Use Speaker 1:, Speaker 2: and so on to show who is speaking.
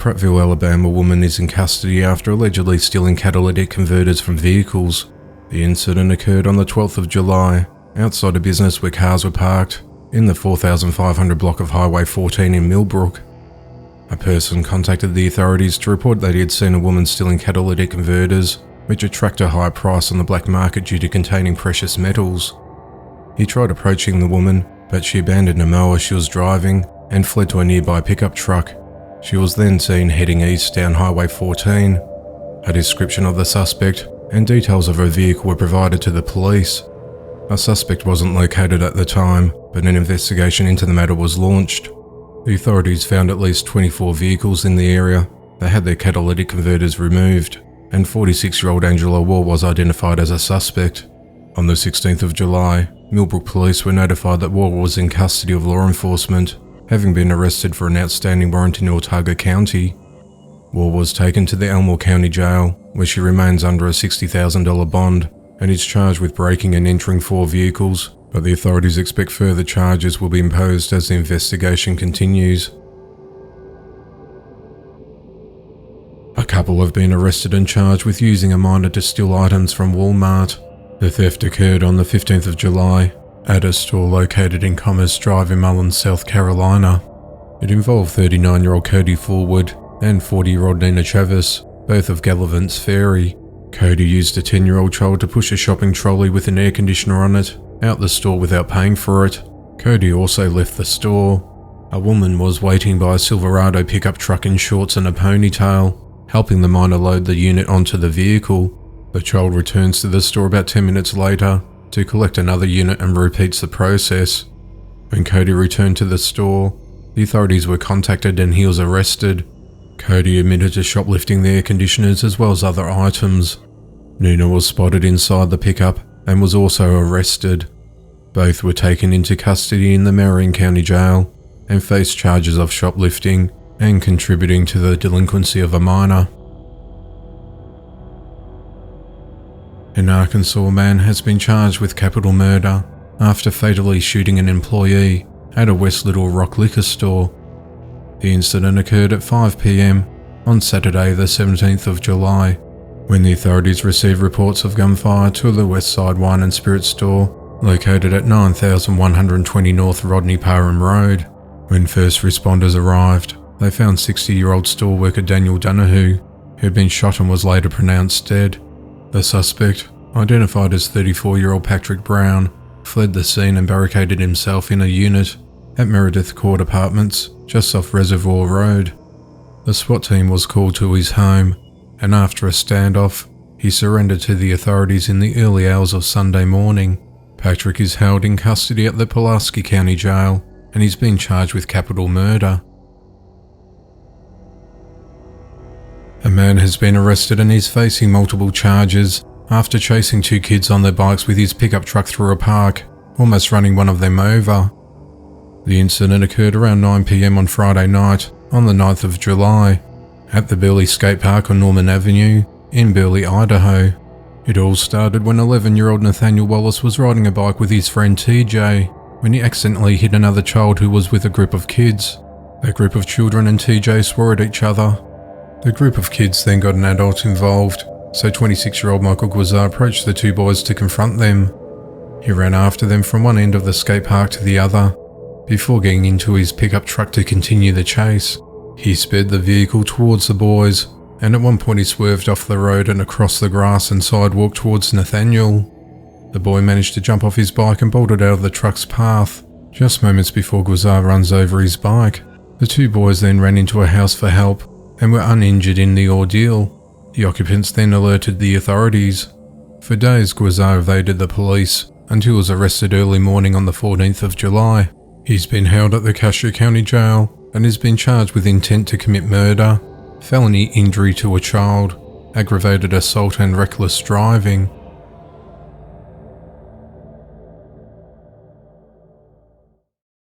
Speaker 1: Prattville, Alabama woman is in custody after allegedly stealing catalytic converters from vehicles. The incident occurred on the 12th of July, outside a business where cars were parked, in the 4500 block of Highway 14 in Millbrook. A person contacted the authorities to report that he had seen a woman stealing catalytic converters, which attract a high price on the black market due to containing precious metals. He tried approaching the woman, but she abandoned a mower she was driving and fled to a nearby pickup truck. She was then seen heading east down Highway 14. A description of the suspect and details of her vehicle were provided to the police. A suspect wasn't located at the time, but an investigation into the matter was launched. The authorities found at least 24 vehicles in the area that had their catalytic converters removed, and 46-year-old Angela Wall was identified as a suspect. On the 16th of July, Millbrook police were notified that Wall was in custody of law enforcement, having been arrested for an outstanding warrant in Otago County. Wall was taken to the Elmore County Jail, where she remains under a $60,000 bond and is charged with breaking and entering 4 vehicles, but the authorities expect further charges will be imposed as the investigation continues. A couple have been arrested and charged with using a minor to steal items from Walmart. The theft occurred on the 15th of July at a store located in Commerce Drive in Mullins, South Carolina. It involved 39-year-old Cody Forward and 40-year-old Nina Travis, both of Gallivant's Ferry. Cody used a 10-year-old child to push a shopping trolley with an air conditioner on it out the store without paying for it. Cody also left the store. A woman was waiting by a Silverado pickup truck in shorts and a ponytail, helping the minor load the unit onto the vehicle. The child returns to the store about 10 minutes later to collect another unit and repeats the process. When Cody returned to the store, the authorities were contacted and he was arrested. Cody admitted to shoplifting the air conditioners as well as other items. Nina was spotted inside the pickup and was also arrested. Both were taken into custody in the Marion County Jail and faced charges of shoplifting and contributing to the delinquency of a minor. An Arkansas man has been charged with capital murder after fatally shooting an employee at a West Little Rock liquor store. The incident occurred at 5 p.m. on Saturday the 17th of July, when the authorities received reports of gunfire to the Westside Wine and Spirits store located at 9120 North Rodney Parham Road. When first responders arrived, they found 60-year-old store worker Daniel Donahue, who had been shot and was later pronounced dead. The suspect, identified as 34-year-old Patrick Brown, fled the scene and barricaded himself in a unit at Meredith Court Apartments, just off Reservoir Road. The SWAT team was called to his home, and after a standoff, he surrendered to the authorities in the early hours of Sunday morning. Patrick is held in custody at the Pulaski County Jail, and he's been charged with capital murder. A man has been arrested and is facing multiple charges after chasing 2 kids on their bikes with his pickup truck through a park, almost running one of them over. The incident occurred around 9 p.m. on Friday night, on the 9th of July, at the Burley Skate Park on Norman Avenue in Burley, Idaho. It all started when 11-year-old Nathaniel Wallace was riding a bike with his friend TJ when he accidentally hit another child who was with a group of kids. That group of children and TJ swore at each other. The group of kids then got an adult involved, so 26-year-old Michael Guizar approached the 2 boys to confront them. He ran after them from one end of the skate park to the other, before getting into his pickup truck to continue the chase. He sped the vehicle towards the boys, and at one point he swerved off the road and across the grass and sidewalk towards Nathaniel. The boy managed to jump off his bike and bolted out of the truck's path, just moments before Guizar runs over his bike. The 2 boys then ran into a house for help and were uninjured in the ordeal. The occupants then alerted the authorities. For days, Guizar evaded the police until he was arrested early morning on the 14th of July. He's been held at the Cassia County Jail and has been charged with intent to commit murder, felony injury to a child, aggravated assault and reckless driving.